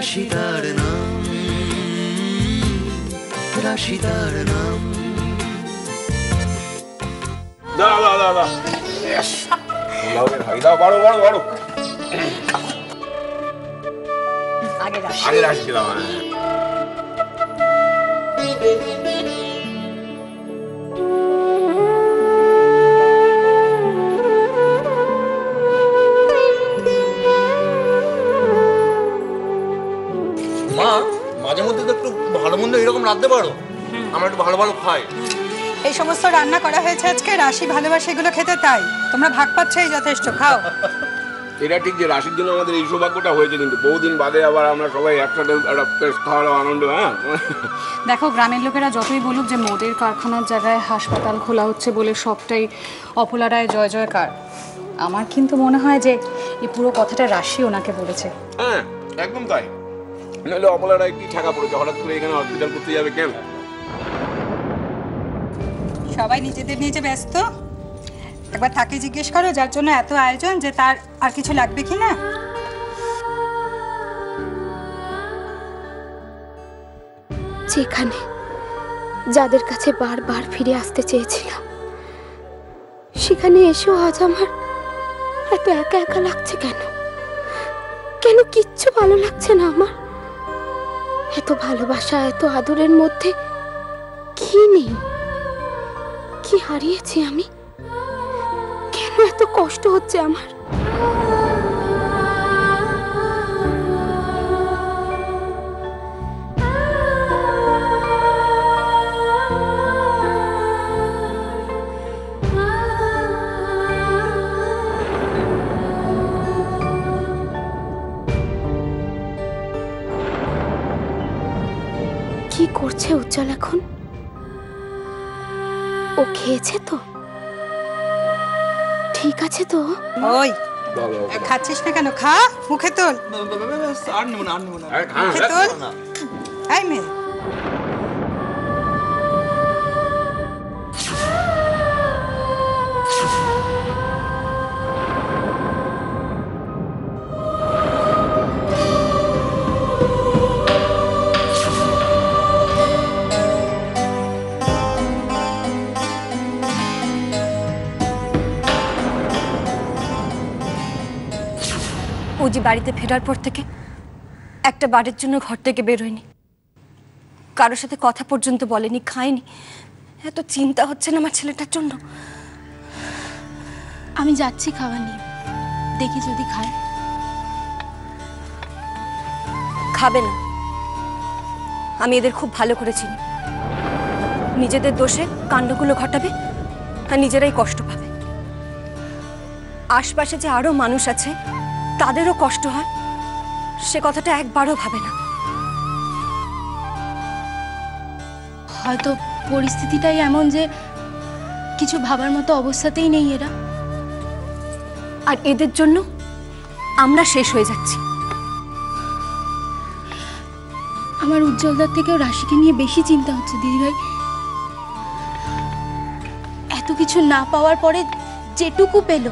রাশি তার নাম, রাশি তার নাম। দাও দাও দাও দাও, ইয়েস, দাও ভাই দাও, বড় বড় বড়। আগে রাশি, আগে রাশি দাও। মা মাঝে মধ্যে তো একটু ভালো মন্দ এরকম রাঁধতে পারো, আমরা একটু ভালো ভালো খাই। এই সমস্ত রান্না করা হয়েছে আজকে, রাশি ভালোবাসে এগুলো খেতে, তাই তোমরা ভাগ পাচ্ছ, এই যথেষ্ট, খাও। এটা ঠিক যে রাশির জন্য আমাদের এই সৌভাগ্যটা হয়েছে, কিন্তু বহুদিন বাদে আবার আমরা সবাই একসাথে একটা পেস্ট খাওয়ার আনন্দ। হ্যাঁ দেখো, গ্রামের লোকেরা যতই বলুক যে মদের কারখানার জায়গায় হাসপাতাল খোলা হচ্ছে বলে সবটাই অপলারায় জয় জয়কার, আমার কিন্তু মনে হয় যে এই পুরো কথাটা রাশি ওনাকে বলেছে। হ্যাঁ একদম তাই, নইলে অপলারা কি ঠেকা পড়েছে, হঠাৎ করে এখানে হসপিটাল করতে যাবে কেন? সবাই নিজেদের নিয়ে ব্যস্ত, একবার তাকে জিজ্ঞেস করো যার জন্য এত আয়োজন, যে তার আর কিছু লাগবে কি না। যেখানে যাদের কাছে বারবার ফিরে আসতে চেয়েছিলাম, সেখানে এসেও আজ আমার এত একা একা লাগছে কেন? কেন কিচ্ছু ভালো লাগছে না আমার? এত ভালোবাসা, এত আদরের মধ্যে কি নেই? কি হারিয়েছি আমি? কেন এত কষ্ট হচ্ছে আমার? কি করছে উজ্জ্বল এখন? ও খেয়েছে তো? ঠিক আছে তো? ওই খাচ্ছিস না কেন? খা, মুখে তোল। আর নেবো না, আর নেবো না, মুখে তোল। এই মেয়ে, ও যে বাড়িতে ফেরার পর থেকে একটা বারের জন্য ঘর থেকে বেরোয়নি, কারোর সাথে কথা পর্যন্ত বলেনি, খায়নি। এত চিন্তা হচ্ছে না আমার ছেলেটার জন্য। আমি যাচ্ছি খাবার নিয়ে, দেখি যদি খায়। খাবে না, আমি এদের খুব ভালো করে চিনি। নিজেদের দোষে কাণ্ডগুলো ঘটাবে আর নিজেরাই কষ্ট পাবে। আশপাশে যে আরো মানুষ আছে তাদেরও কষ্ট হয়, সে কথাটা একবারও ভাবে না। হয়তো পরিস্থিতিটাই এমন যে কিছু ভাবার মতো অবস্থাতেই নেই এরা, আর এদের জন্য আমরা শেষ হয়ে যাচ্ছি। আমার উজ্জ্বলদার থেকেও রাশিকে নিয়ে বেশি চিন্তা হচ্ছে দিদিভাই। এত কিছু না পাওয়ার পরে যেটুকু পেল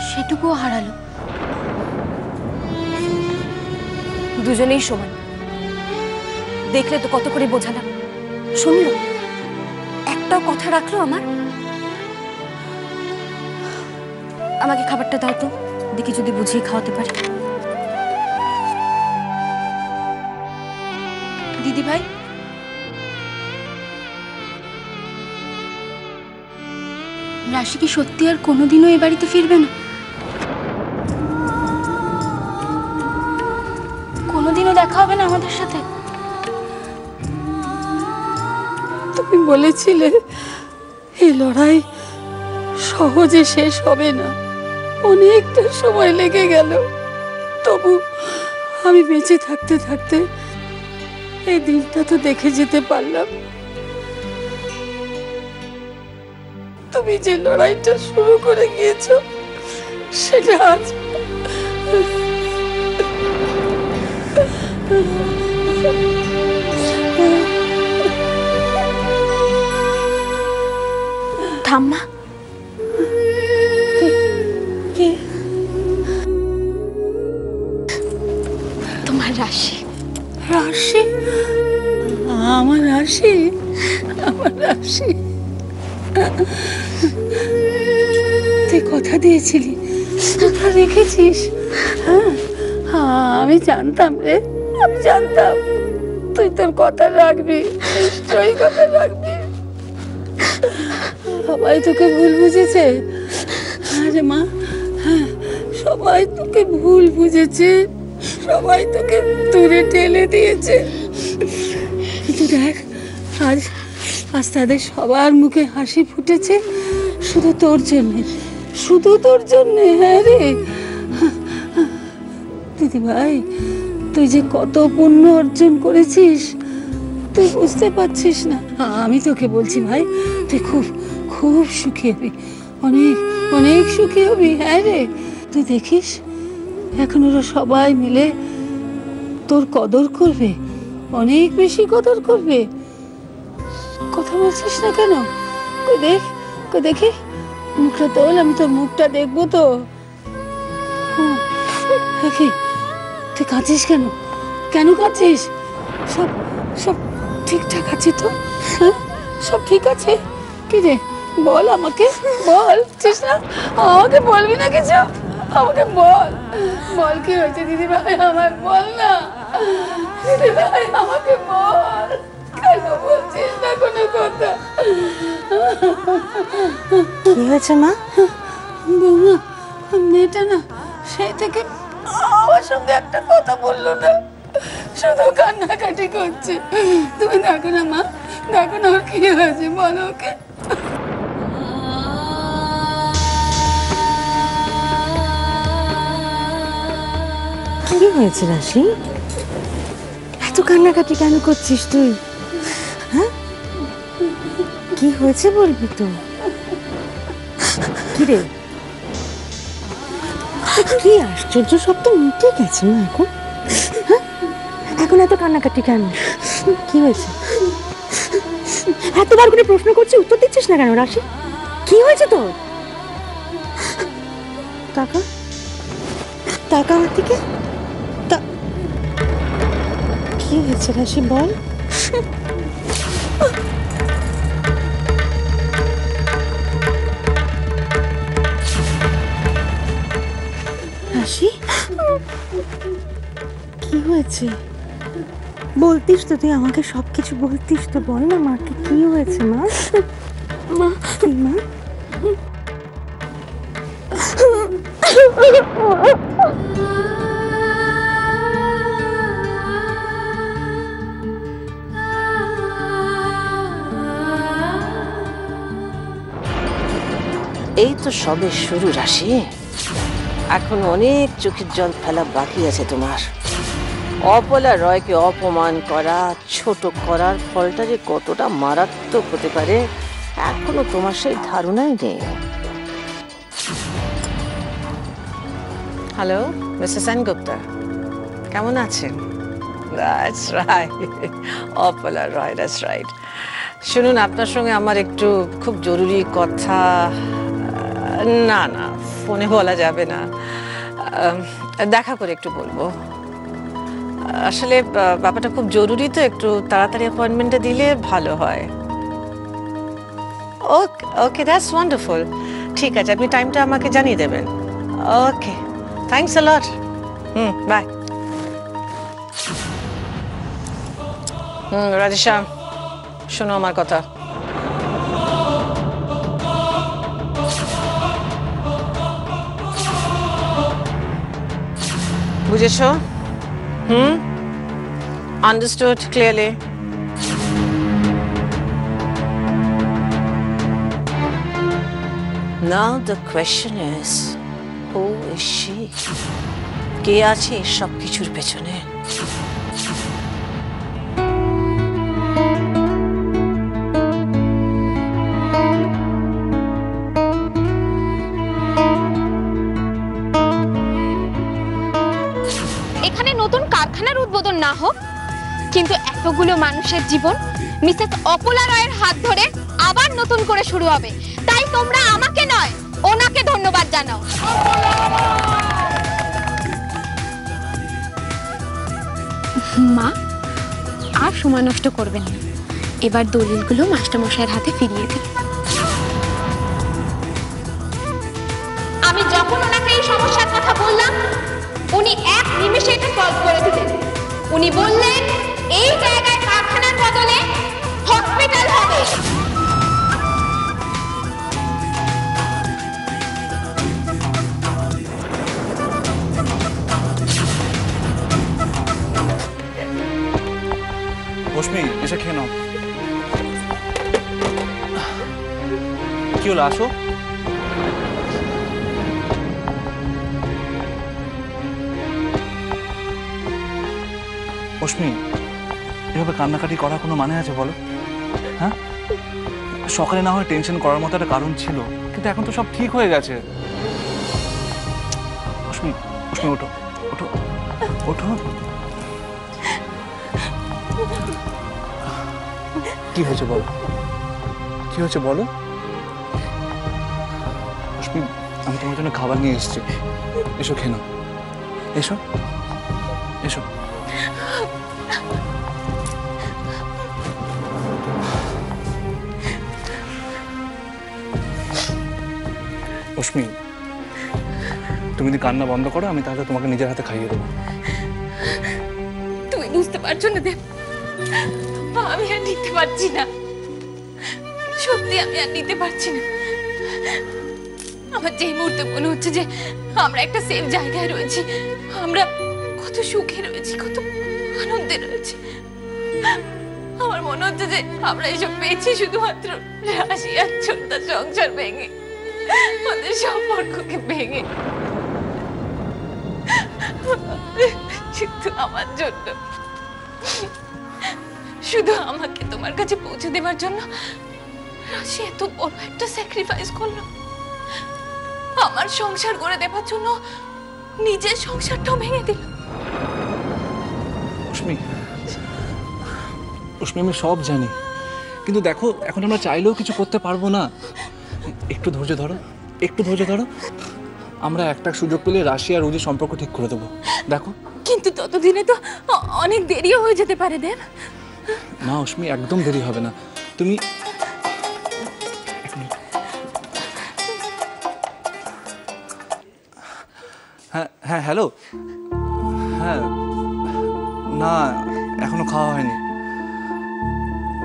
সেটুকুও হারালো। দুজনেই সমান, দেখলে তো কত করে বোঝালাম, শুনলো, একটাও কথা রাখলো আমার। আমাকে খাবারটা দাও তো, দেখি যদি বুঝিয়ে খাওয়াতে পারি। দিদিভাই, রাশি কি সত্যি আর কোনোদিনও এ বাড়িতে ফিরবে না? কোনোদিনও দেখা হবে না আমাদের সাথে? তুমি বলেছিলে এই লড়াই সহজে শেষ হবে না, অনেকটা সময় লেগে গেল। তবু আমি বেঁচে থাকতে থাকতে এই দিনটা তো দেখে যেতে পারলাম। তুমি যে লড়াইটা শুরু করে গিয়েছো সেটা আজ ঠাম্মা, তোমার রাশি। রাশি? আমার রাশি? আমার রাশি? তুই কথা দিয়েছিলি, কথা রেখেছিস। হ্যাঁ, আমি জানতাম রে, আমি জানতাম তুই তোর কথা রাখবি, নিশ্চয়ই কথা রাখবি। সবাই তোকে ভুল বুঝেছে। আরে মা, হ্যাঁ, সবাই তোকে ভুল বুঝেছে, সবাই তোকে দূরে ঠেলে দিয়েছে। কিন্তু দেখ, আজ আজ তাদের সবার মুখে হাসি ফুটেছে শুধু তোর জন্যে, শুধু তোর জন্যে। হ্যাঁ রে দিদি ভাই, তুই যে কত পুণ্য অর্জন করেছিস তুই বুঝতে পারছিস না। আমি তোকে বলছি ভাই, তুই খুব খুব সুখী হবি, অনেক অনেক সুখী হবি। হ্যাঁ রে, তুই দেখিস এখন ওরা সবাই মিলে তোর কদর করবে, অনেক বেশি কদর করবে। কথা বলছিস না কেন? কই দেখ, কই দেখি মুখটা তোল, আমি তোর মুখটা দেখবো তো। দেখি তুই কাঁদছিস কেন? কেন কাঁদছিস? সব সব ঠিকঠাক আছে তো? হ্যাঁ, সব ঠিক আছে? কি রে বল, আমাকে বলছিস না? আমাকে বলবি না কিছু? আমাকে বল, বল কি হয়েছে দিদি ভাই, আমার বল না দিদি ভাই, আমাকে বল। কেন বলছিস না কোনো কথা? কি হয়েছে মা? বৌমা, মেয়েটা না সেই থেকে আমার সঙ্গে একটা কথা বললো না, শুধু কান্নাকাটি করছে। তুমি দেখো না মা, দেখো না ওর কি হয়েছে, বলো ওকে। কি হয়েছে রাশি? এত কান্নাকাটি কেন করছিস তুই? হ্যাঁ, কি হয়েছে বলবি তো? কি রে, কি আশ্চর্য, সব তো মিটে গেছে না এখন? হ্যাঁ, এখন এত কান্নাকাটি কেন? কি হয়েছে? এতবার করে প্রশ্ন করছি, উত্তর দিচ্ছিস না কেন রাশি? কি হয়েছে তোর? টাকা টাকা আমার দিকে। কি হয়েছে রাশি বল? রাশি কি হয়েছে? বলতিস তো তুই আমাকে, সবকিছু বলতিস তো, বল না মাকে কি হয়েছে। মা, মা, মা, এই তো সবে শুরু রাশি, এখন অনেক চোখের জল ফেলা বাকি আছে তোমার। অপলা রয়কে অপমান করা, ছোট করার ফলটা যে কতটা মারাত্মক হতে পারে এখনো তোমার সেই ধারণাই নেই। হ্যালো, মিসেস সেনগুপ্তা, কেমন আছেন? That's right, Apala Roy, that's right. শুনুন, আপনার সঙ্গে আমার একটু খুব জরুরি কথা। না না, ফোনে বলা যাবে না, দেখা করে একটু বলবো। আসলে ব্যাপারটা খুব জরুরি তো, একটু তাড়াতাড়ি অ্যাপয়েন্টমেন্টটা দিলে ভালো হয়। ওকে ওকে, দ্যাটস ওয়ান্ডারফুল। ঠিক আছে, আপনি টাইমটা আমাকে জানিয়ে দেবেন। ওকে, থ্যাঙ্কস আ লট। বাই। রাজেশা, শোনো আমার কথা। বুঝেছো? Understood clearly? Now the question is, who is she? কে আছে সব কিছুর পেছনে? এখানে নতুন কারখানার উদ্বোধন না হোক, কিন্তু এতগুলো মানুষের জীবন মিসেস অপলা রয়ের হাত ধরে আবার নতুন করে শুরু হবে। তাই তোমরা আমাকে নয়, ওনাকে ধন্যবাদ জানাও। মা আর সময় নষ্ট করবেন না, এবার দলিলগুলো মাস্টারমশাইয়ের হাতে ফিরিয়ে দিন। আমি যখন ওনাকে এই সমস্যার কথা বললাম, উনি এক নিমেষে এটা সলভ করে দিলেন। উনি বললেন এই জায়গায় কারখানার বদলে হসপিটাল হবে। রশ্মি, এসে খেয়ে নাও। কি হলো, আসো। রশ্মি, এভাবে কান্নাকাটি করার কোনো মানে আছে বলো? হ্যাঁ, সকালে না হয় টেনশন করার মতো একটা কারণ ছিল, কিন্তু এখন তো সব ঠিক হয়ে গেছে। রশ্মি, রশ্মি ওঠো, ওঠো, ওঠো। কি হয়েছে বলো, কি হয়েছে বলো? রশ্মি, আমি তোমার জন্য খাবার নিয়ে এসেছি, এসো খেয়ে নাও। এসো, এসো। রশ্মি, তুমি যদি কান্না বন্ধ করো, আমি তাহলে তোমাকে নিজের হাতে খাইয়ে দেবো। তুমি বুঝতে পারছো না দেব, আমি আর নিতে পারছি না, সত্যি আমি আর নিতে পারছি না। আমার যেই মুহূর্তে মনে হচ্ছে যে আমরা একটা সেফ জায়গায় রয়েছি, আমরা কত সুখে রয়েছি, কত আনন্দে রয়েছি, আমার মনে হচ্ছে যে আমরা এসব পেয়েছি শুধুমাত্র রাশি আর ছোটদার সংসার ভেঙে, ওদের সম্পর্ককে ভেঙে, শুধু আমার জন্য, শুধু আমাকে তোমার কাছে পৌঁছে দেওয়ার জন্য রাশি এত বড় একটা স্যাক্রিফাইস করলো। আমার সংসার করে দেওয়ার জন্য নিজের সংসারটাও ভেঙে দিল। রশ্মি, রশ্মি, আমি সব জানি, কিন্তু দেখো এখন আমরা চাইলেও কিছু করতে পারবো না। একটু ধৈর্য ধরো, একটু ধৈর্য ধরো, আমরা একটা সুযোগ পেলে রাশি আর রোজির সম্পর্ক ঠিক করে দেবো। দেখো, কিন্তু ততদিনে তো অনেক দেরিও হয়ে যেতে পারে দেব। না রশ্মি, একদম দেরি হবে না। তুমি হ্যাঁ হ্যাঁ হ্যালো, হ্যাঁ না এখনো খাওয়া হয়নি,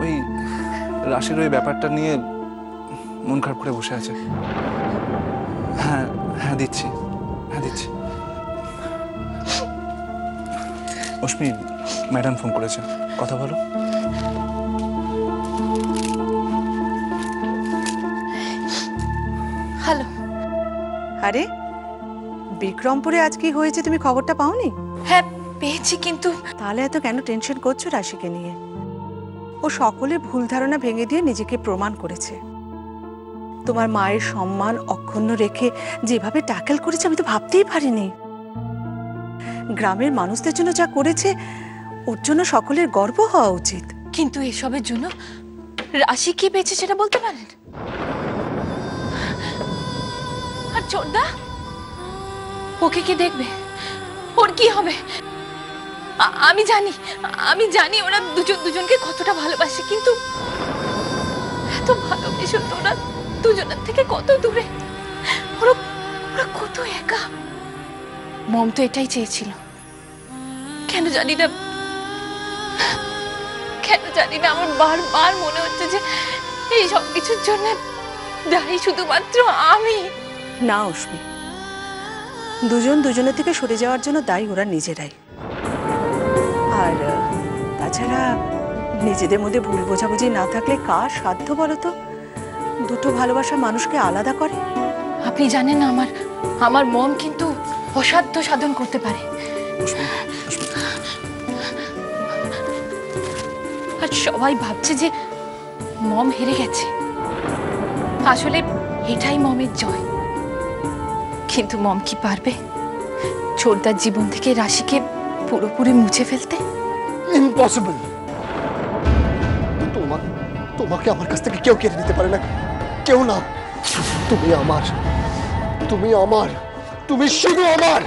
ওই রাশির ওই ব্যাপারটা নিয়ে মন খারাপ করে বসে আছে। হ্যাঁ হ্যাঁ দিচ্ছি, হ্যাঁ দিচ্ছি। রশ্মি, ম্যাডাম ফোন করেছে, কথা বলো। হ্যালো। আরে বিক্রমপুরে আজ কি হয়েছে তুমি খবরটা পাওনি? হ্যাঁ পেয়েছি, কিন্তু তাহলে এত কেন টেনশন করছো রাশিকে নিয়ে? ও সকলের ভুল ধারণা ভেঙে দিয়ে নিজেকে প্রমাণ করেছে। তোমার মায়ের সম্মান অক্ষুণ্ণ রেখে যেভাবে ট্যাকেল করেছে আমি তো ভাবতেই পারিনি। গ্রামের মানুষদের জন্য যা করেছে ওর জন্য সকলের গর্ব হওয়া উচিত। কিন্তু এসবের জন্য রাশি কি পেয়েছে সেটা বলতে পারেন? আর চোরদা, ওকে কি দেখবে? ওর কি হবে? আমি জানি ওরা দুজনকে কতটা ভালোবাসে, কিন্তু এত ভালোবেসে তোরা দুজনের থেকে কত দূরে, ওরা কত একা। মম তো এটাই চেয়েছিল। কেন জানি না আমার বারবার মনে হচ্ছে যে এই সব কিছুর জন্য দায়ী শুধুমাত্র আমি। না অস্মি, দুজনের থেকে সরে যাওয়ার জন্য দায়ী ওরা নিজেরাই। আর তাছাড়া নিজেদের মধ্যে ভুল বোঝাবুঝি না থাকলে কার সাধ্য বলো তো দুটো ভালোবাসা মানুষকে আলাদা করে? আপনি জানেন না, আমার মন কিন্তু অসাধ্য সাধন করতে পারে। আর সবাই ভাবছে যে মম হেরে গেছে, আসলে এটাই মমের জয়। কিন্তু মম কি পারবে ছোটদার জীবন থেকে রাশিকে পুরোপুরি মুছে ফেলতে? ইম্পসিবল। তোমাকে আমার কাছ থেকে কেউ কেড়ে নিতে পারে না, কেউ না। তুমি আমার, তুমি শুধু আমার।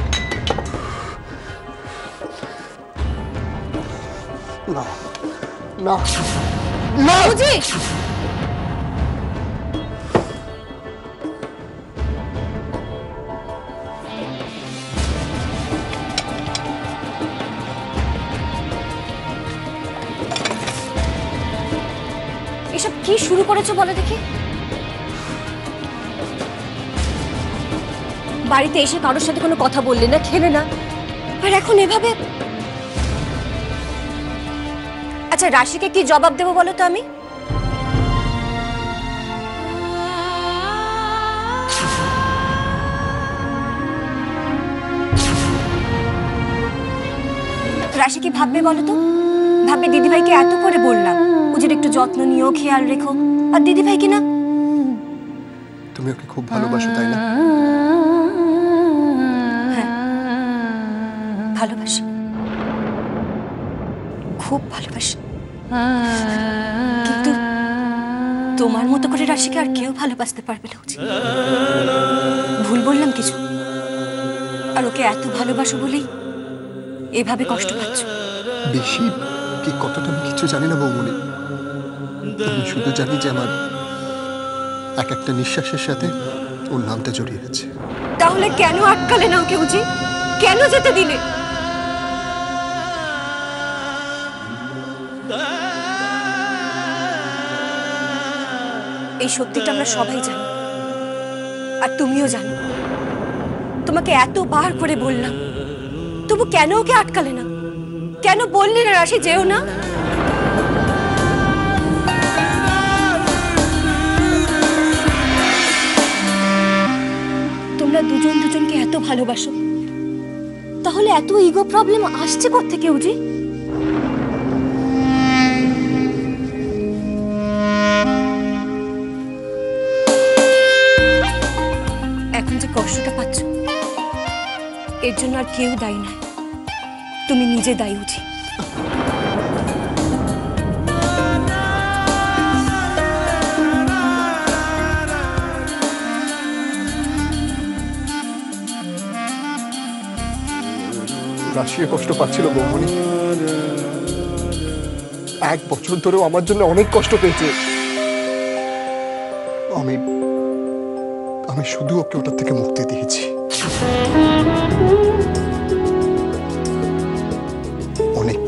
না না না বুঝি এসব কি শুরু করেছো বলো দেখি? বাড়িতে এসে কারোর সাথে কোনো কথা বললে না, খেলে না, আর এখন এভাবে। আচ্ছা রাশিকে কি জবাব দেবো বলো তো আমি? রাশি কি ভাববে বলো তো? ভাববে দিদিভাইকে এত করে বললাম ওদের একটু যত্ন নিও, খেয়াল রেখো, আর দিদিভাই কি না? তুমি ওকে খুব ভালোবাসো তাই না? হ্যাঁ ভালোবাসি, খুব ভালোবাসি, কিন্তু তোমার মতো করে রাশিকে আর কেউ ভালোবাসতে পারবে না। ভুল বললাম কিছু? আর ওকে এত ভালোবাসো বলেই এভাবে কষ্ট পাচ্ছ? বেশি কি কতটা আমি কিছু জানি না বৌমনি, আমি শুধু জানি যে আমার এক একটা নিঃশ্বাসের সাথে ওর নামটা জড়িয়ে আছে। তাহলে কেন আটকালে না ওকে উজি? কেন যেতে দিলে? এই সত্যিটা আমরা সবাই জানি, আর তুমিও জানো। তোমাকে এতবার করে বললাম, তবু কেন ওকে আটকালে না? কেন বললি না রাশি যেও না? তোমরা দুজন দুজনকে এত ভালোবাসো, তাহলে এত ইগো প্রবলেম আসছে কোত্থেকে উজি? এখন যে কষ্টটা পাচ্ছ এর জন্য আর কেউ দায়ী নয়, তুমি নিজে দায়ী উজি। রাশিয়া কষ্ট পাচ্ছিল বৌমনি, 1 বছর ধরেও আমার জন্য অনেক কষ্ট পেয়েছে। আমি শুধু ওকে ওটার থেকে মুক্তি দিয়েছি। অনেক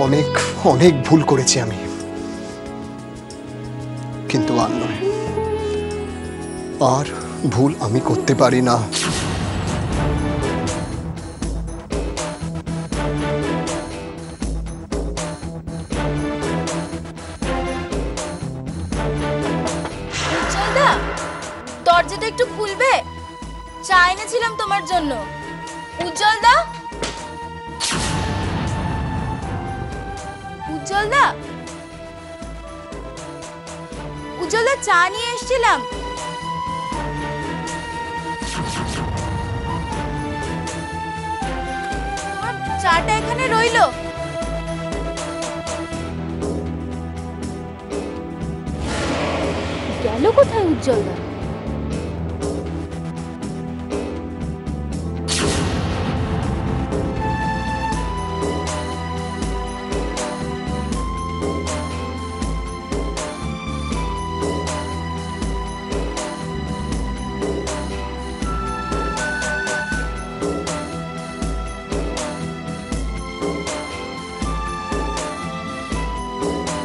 অনেক অনেক ভুল করেছি আমি, কিন্তু আর নয়, আর ভুল আমি করতে পারি না। দরজাটা একটু খুলবে? চা এনেছিলাম তোমার জন্য। উজ্জ্বল দা, উজ্জ্বল দা, উজ্জ্বল দা, চা নিয়ে এসেছিলাম। চাটা এখানে রইলো। গেল কোথায় উজ্জ্বল দা?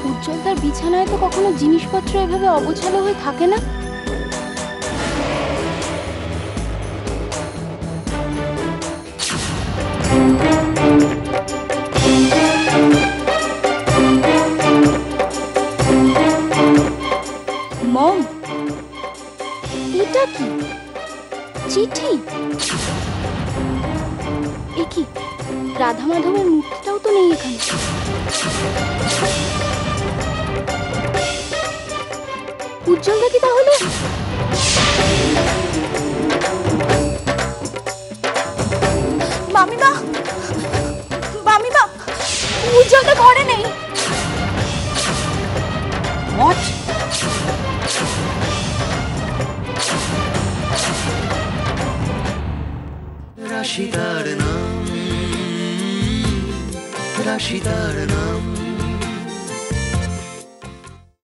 উজ্জ্বলদার বিছানায় তো কখনো জিনিসপত্র এভাবে অগোছালো হয়ে থাকে না। মম, এটা কি? চিঠি? এ কি? রাধা মাধবের মূর্তিটাও তো নেই এখানে। উজ্জ্বল দা কি তাহলে? মামিমা, মামিমা, উজ্জ্বল দা ঘরে নেই। What? রাশি তার নাম, রাশি তার নাম